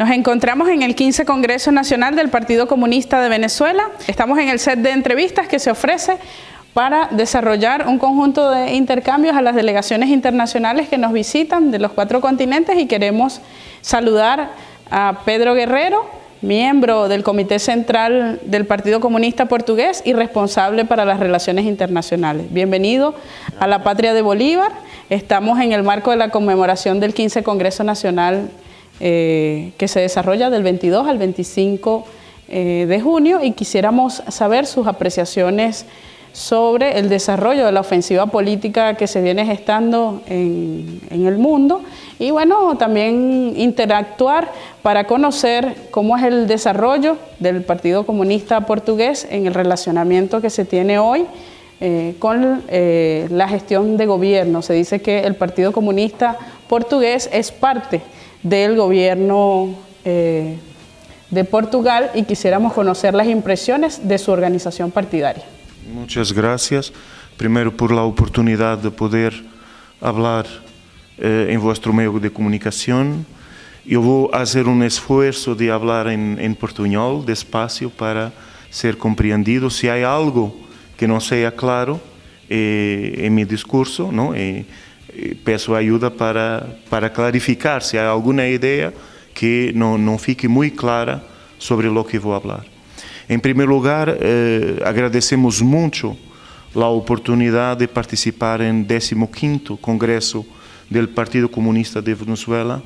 Nos encontramos en el 15 Congreso Nacional del Partido Comunista de Venezuela. Estamos en el set de entrevistas que se ofrece para desarrollar un conjunto de intercambios a las delegaciones internacionales que nos visitan de los 4 continentes, y queremos saludar a Pedro Guerrero, miembro del Comité Central del Partido Comunista Portugués y responsable para las relaciones internacionales. Bienvenido a la patria de Bolívar. Estamos en el marco de la conmemoración del 15 Congreso Nacional que se desarrolla del 22 al 25 de junio, y quisiéramos saber sus apreciaciones sobre el desarrollo de la ofensiva política que se viene gestando en el mundo, y bueno, también interactuar para conocer cómo es el desarrollo del Partido Comunista Portugués en el relacionamiento que se tiene hoy con la gestión de gobierno. Se dice que el Partido Comunista Portugués es parte del gobierno de Portugal, y quisiéramos conocer las impresiones de su organización partidaria. Muchas gracias, primero por la oportunidad de poder hablar en vuestro medio de comunicación. Yo voy a hacer un esfuerzo de hablar en portuñol, despacio, para ser comprendido. Si hay algo que no sea claro en mi discurso, ¿no? Peço ayuda para clarificar si hay alguna idea que no fique muy clara sobre lo que voy a hablar. En primer lugar, agradecemos mucho la oportunidad de participar en 15º Congreso del Partido Comunista de Venezuela,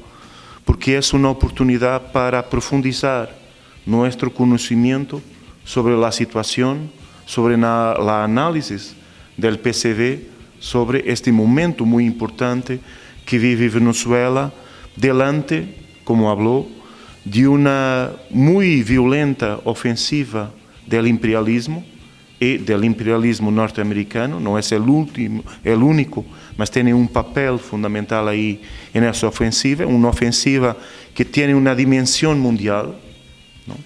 porque es una oportunidad para profundizar nuestro conocimiento sobre la situación, sobre la análisis del PCV, sobre este momento muy importante que vive Venezuela, delante, como habló, de una muy violenta ofensiva del imperialismo y del imperialismo norteamericano. No es el único, mas tiene un papel fundamental ahí en esa ofensiva, una ofensiva que tiene una dimensión mundial, ¿no?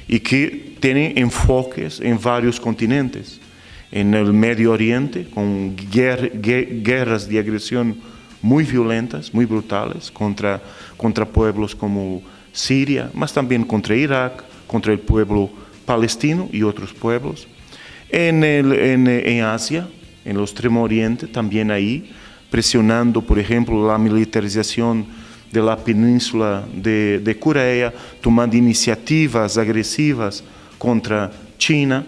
Y que tiene enfoques en varios continentes. En el Medio Oriente, con guerras de agresión muy violentas, muy brutales, contra pueblos como Siria, mas también contra Irak, contra el pueblo palestino y otros pueblos. En Asia, en el Extremo Oriente, también ahí, presionando, por ejemplo, la militarización de la península de Corea, tomando iniciativas agresivas contra China,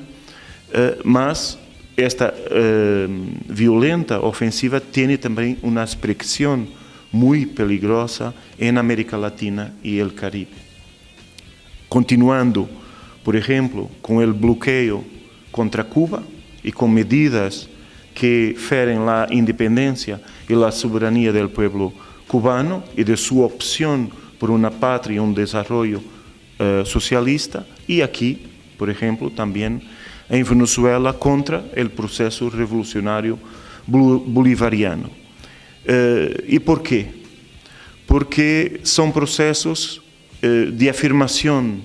mas esta violenta ofensiva tiene también una expresión muy peligrosa en América Latina y el Caribe. Continuando, por ejemplo, con el bloqueo contra Cuba y con medidas que feren la independencia y la soberanía del pueblo cubano y de su opción por una patria y un desarrollo socialista, y aquí, por ejemplo, también en Venezuela contra el proceso revolucionario bolivariano. ¿Y por qué? Porque son procesos de afirmación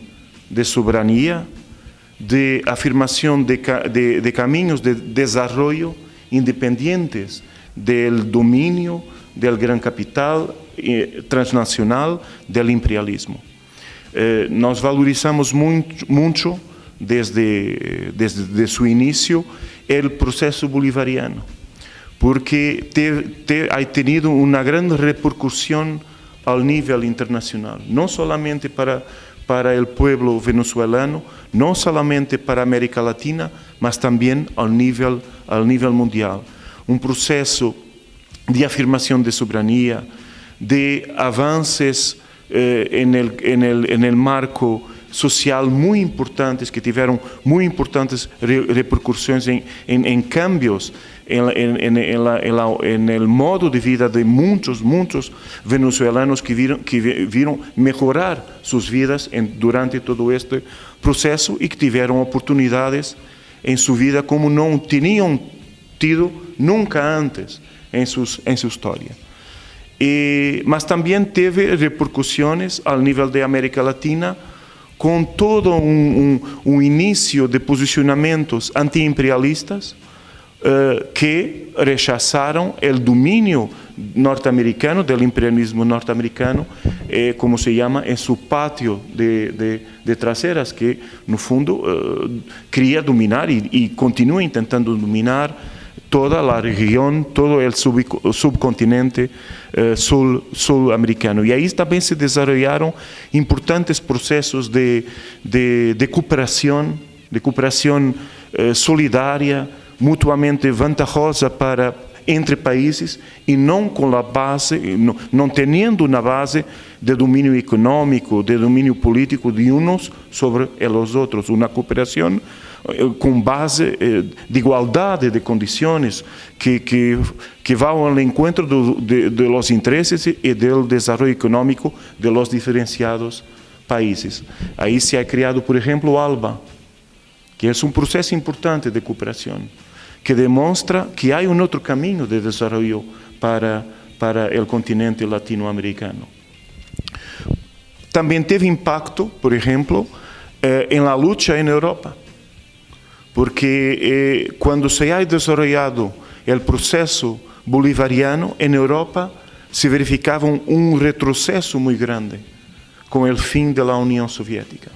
de soberanía, de afirmación de caminos de desarrollo independientes del dominio del gran capital transnacional, del imperialismo. Nos valorizamos mucho desde su inicio el proceso bolivariano, porque ha tenido una gran repercusión al nivel internacional, no solamente para el pueblo venezolano, no solamente para América Latina, mas también al nivel mundial. Un proceso de afirmación de soberanía, de avances en el marco social muy importantes, que tuvieron muy importantes repercusiones en cambios en el modo de vida de muchos venezolanos que vieron mejorar sus vidas durante todo este proceso, y que tuvieron oportunidades en su vida como no tenían tido nunca antes en su historia. Mas también tuvo repercusiones al nivel de América Latina, con todo un inicio de posicionamientos antiimperialistas, que rechazaron el dominio norteamericano, del imperialismo norteamericano, como se llama, en su patio de traseras, que no fundo quería dominar y continúa intentando dominar toda la región, todo el subcontinente sudamericano. Y ahí también se desarrollaron importantes procesos de cooperación solidaria, mutuamente vantajosa entre países y no con la base, no teniendo una base de dominio económico, de dominio político de unos sobre los otros, una cooperación con base de igualdad de condiciones que va al encuentro de los intereses y del desarrollo económico de los diferenciados países. Ahí se ha creado, por ejemplo, ALBA, que es un proceso importante de cooperación, que demuestra que hay un otro camino de desarrollo para el continente latinoamericano. También tuvo impacto, por ejemplo, en la lucha en Europa, porque cuando se ha desarrollado el proceso bolivariano en Europa, se verificaba un retroceso muy grande con el fin de la Unión Soviética.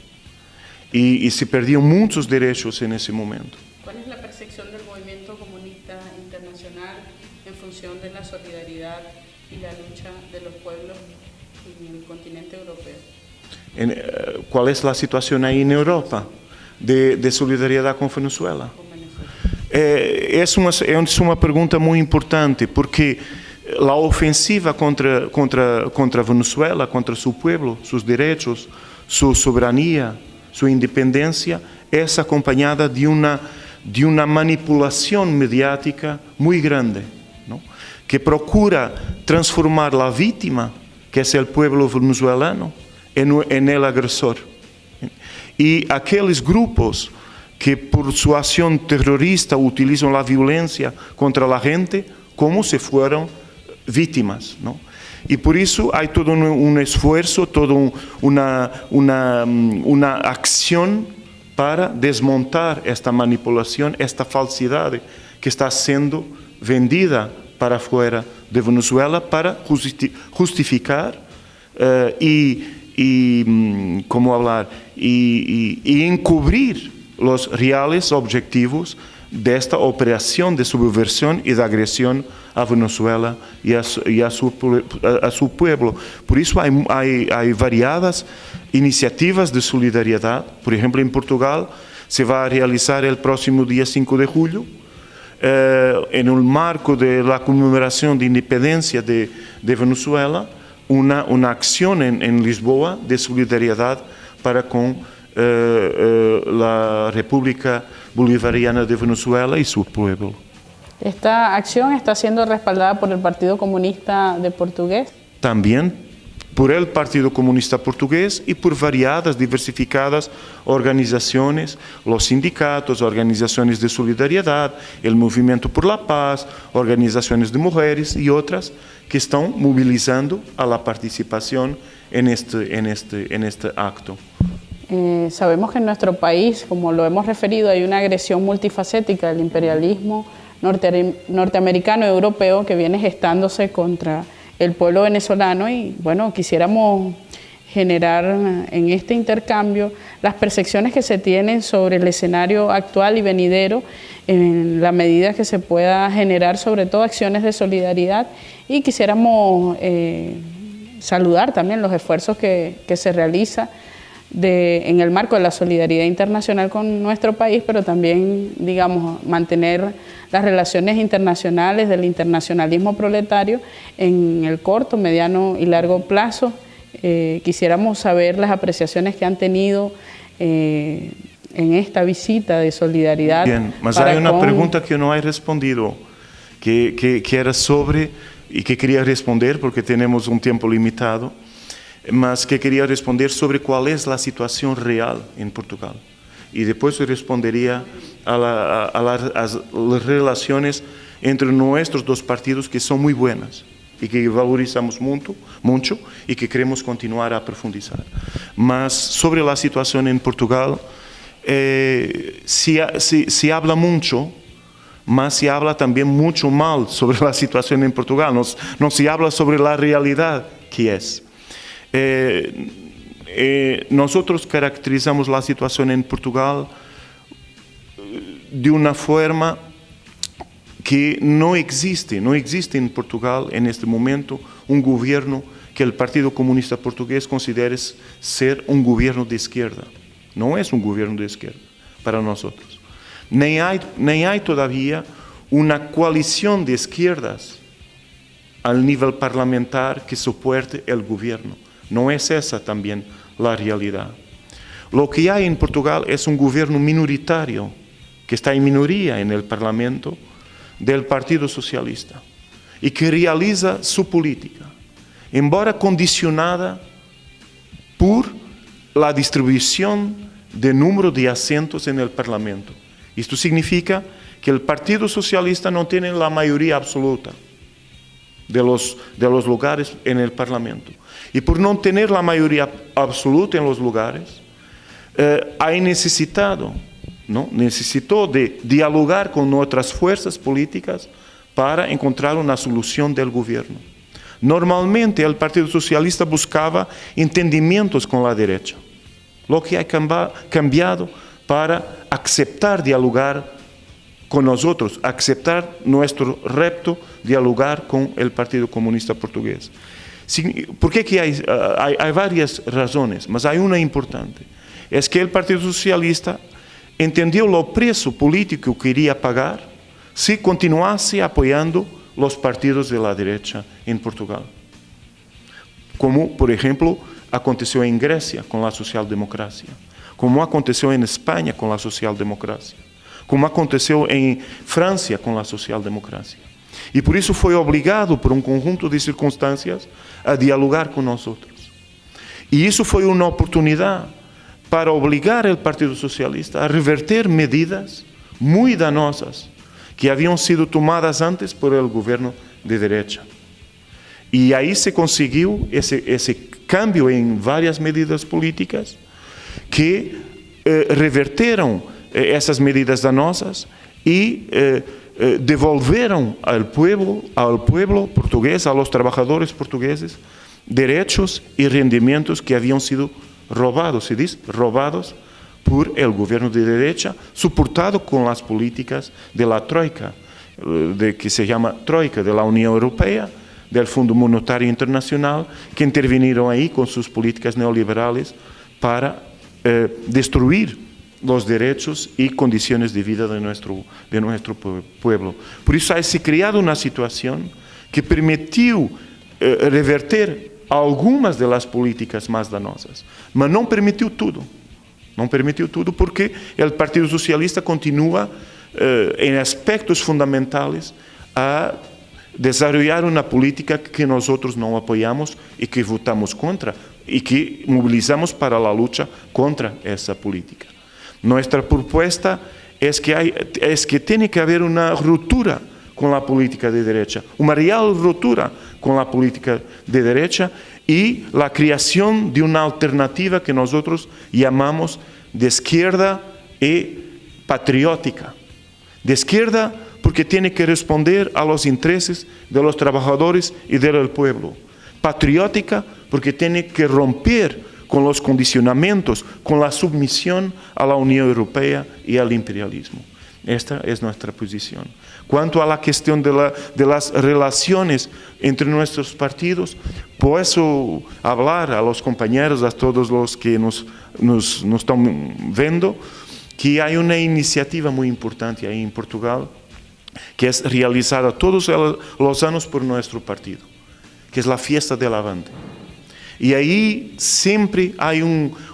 Y se perdían muchos derechos en ese momento. ¿Cuál es la percepción del movimiento comunista internacional en función de la solidaridad y la lucha de los pueblos en el continente europeo? ¿Cuál es la situación ahí en Europa de solidaridad con Venezuela? Es una pregunta muy importante, porque la ofensiva contra Venezuela, contra su pueblo, sus derechos, su soberanía, su independencia, es acompañada de una manipulación mediática muy grande, ¿no? Que procura transformar la víctima, que es el pueblo venezolano, en el agresor. Y aquellos grupos que por su acción terrorista utilizan la violencia contra la gente como si fueran víctimas, ¿no? Y por eso hay todo un esfuerzo, toda una acción para desmontar esta manipulación, esta falsidad que está siendo vendida para afuera de Venezuela para justificar y encubrir los reales objetivos de esta operación de subversión y de agresión a Venezuela y a su pueblo. Por eso hay variadas iniciativas de solidaridad. Por ejemplo, en Portugal se va a realizar el próximo día 5 de julio, en el marco de la conmemoración de independencia de Venezuela, una acción en Lisboa de solidaridad para con la República Bolivariana de Venezuela y su pueblo. ¿Esta acción está siendo respaldada por el Partido Comunista de Portugués? También por el Partido Comunista Portugués y por variadas, diversificadas organizaciones, los sindicatos, organizaciones de solidaridad, el Movimiento por la Paz, organizaciones de mujeres y otras que están movilizando a la participación en este acto. Sabemos que en nuestro país, como lo hemos referido, hay una agresión multifacética del imperialismo norteamericano y europeo que viene gestándose contra el pueblo venezolano y bueno, quisiéramos generar en este intercambio las percepciones que se tienen sobre el escenario actual y venidero en la medida que se pueda generar sobre todo acciones de solidaridad y quisiéramos saludar también los esfuerzos que se realizan en el marco de la solidaridad internacional con nuestro país, pero también, digamos, mantener las relaciones internacionales del internacionalismo proletario en el corto, mediano y largo plazo. Quisiéramos saber las apreciaciones que han tenido en esta visita de solidaridad. Bien, mas hay una pregunta que no he respondido, que era sobre, y que quería responder porque tenemos un tiempo limitado, mas que quería responder sobre cuál es la situación real en Portugal. Y después respondería a las relaciones entre nuestros dos partidos que son muy buenas y que valorizamos mucho y que queremos continuar a profundizar. Mas sobre la situación en Portugal, se habla mucho, mas se habla también mucho mal sobre la situación en Portugal, no se habla sobre la realidad que es. Nosotros caracterizamos la situación en Portugal de una forma que no existe en Portugal en este momento un gobierno que el Partido Comunista Portugués considere ser un gobierno de izquierda. No es un gobierno de izquierda para nosotros. Ni hay todavía una coalición de izquierdas al nivel parlamentar que soporte el gobierno. No es esa también la realidad. Lo que hay en Portugal es un gobierno minoritario, que está en minoría en el Parlamento, del Partido Socialista, y que realiza su política, embora condicionada por la distribución de número de asientos en el Parlamento. Esto significa que el Partido Socialista no tiene la mayoría absoluta de los lugares en el Parlamento. Y por no tener la mayoría absoluta en los lugares, necesitó de dialogar con otras fuerzas políticas para encontrar una solución del gobierno. Normalmente el Partido Socialista buscaba entendimientos con la derecha, lo que ha cambiado para aceptar dialogar con nosotros, aceptar nuestro reto, dialogar con el Partido Comunista Portugués. ¿Por qué que hay varias razones? Mas hay una importante. Es que el Partido Socialista entendió lo precio político que iría pagar si continuase apoyando los partidos de la derecha en Portugal. Como, por ejemplo, aconteció en Grecia con la socialdemocracia, como aconteceu em Espanha com a social-democracia, como aconteceu em França com a social-democracia. E por isso foi obrigado, por um conjunto de circunstâncias, a dialogar com nós outros. E isso foi uma oportunidade para obrigar o Partido Socialista a reverter medidas muito danosas que haviam sido tomadas antes por el governo de derecha. E aí se conseguiu esse cambio em várias medidas políticas que reverteram essas medidas danosas e devolveram ao pueblo português, a los trabajadores portugueses, derechos e rendimentos que haviam sido robados, se diz, robados por el gobierno de derecha, soportado con las políticas de la Troika, que se llama Troika, de la Unión Europea, del Fondo Monetario Internacional, que intervinieron ahí con sus políticas neoliberales para destruir los derechos y condiciones de vida de nuestro pueblo. Por eso ha se creado una situación que permitió reverter algumas de las políticas más danosas, mas não permitiu tudo. Não permitiu tudo porque o Partido Socialista continua, em aspectos fundamentais, a desarrollar uma política que nós outros não apoiamos e que votamos contra e que mobilizamos para a luta contra essa política. Nossa proposta é que tem que haver uma ruptura com a política de derecha, uma real ruptura com a política de derecha e a criação de uma alternativa que nós chamamos de esquerda e patriótica. De esquerda porque tem que responder a los intereses de los trabajadores e del pueblo. Patriótica porque tem que romper con los condicionamientos, con la submisión a la Unión Europea y al imperialismo. Esta es nuestra posición. Cuanto a la cuestión de las relaciones entre nuestros partidos, puedo hablar a los compañeros, a todos los que nos están viendo, que hay una iniciativa muy importante ahí en Portugal, que es realizada todos los años por nuestro partido, que es la Fiesta del Avante. Y ahí siempre hay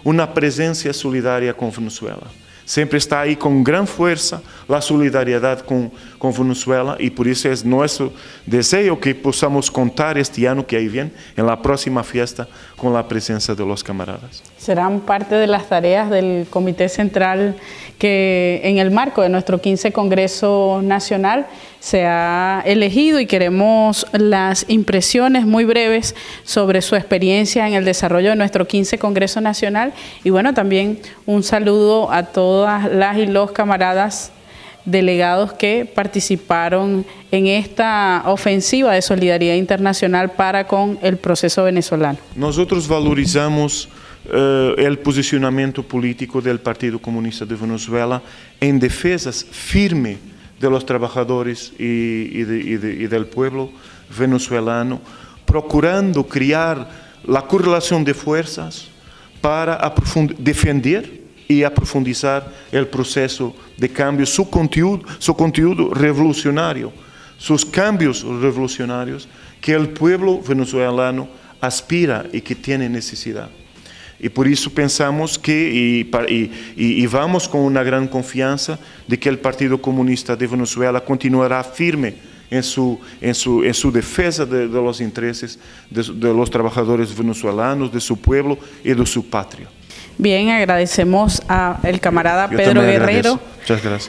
una presencia solidaria con Venezuela. Siempre está ahí con gran fuerza la solidaridad con Venezuela y por eso es nuestro deseo que podamos contar este año que ahí viene, en la próxima fiesta, con la presencia de los camaradas. Serán parte de las tareas del Comité Central que en el marco de nuestro 15 Congreso Nacional se ha elegido y queremos las impresiones muy breves sobre su experiencia en el desarrollo de nuestro 15 Congreso Nacional y bueno, también un saludo a todas las y los camaradas delegados que participaron en esta ofensiva de solidaridad internacional para con el proceso venezolano. Nosotros valorizamos el posicionamiento político del Partido Comunista de Venezuela en defensa firme de los trabajadores y del pueblo venezolano, procurando crear la correlación de fuerzas para defender y aprofundizar el proceso de cambio, su conteúdo revolucionario, sus cambios revolucionarios que el pueblo venezolano aspira y que tiene necesidad. Y por eso pensamos que, y vamos con una gran confianza de que el Partido Comunista de Venezuela continuará firme en su defensa de los intereses de los trabajadores venezolanos, de su pueblo y de su patria. Bien, agradecemos al camarada Pedro Guerrero,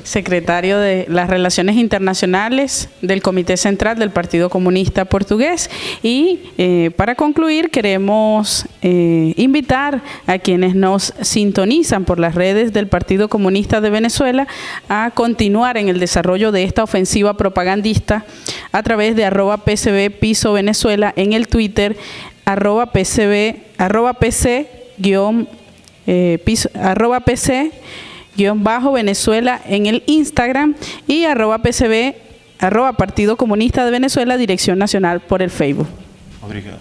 secretario de las Relaciones Internacionales del Comité Central del Partido Comunista Portugués. Y para concluir, queremos invitar a quienes nos sintonizan por las redes del Partido Comunista de Venezuela a continuar en el desarrollo de esta ofensiva propagandista a través de @PCB Piso Venezuela en el Twitter, @PC_Venezuela en el Instagram y @PCB, Partido Comunista de Venezuela, Dirección Nacional por el Facebook. Obrigado.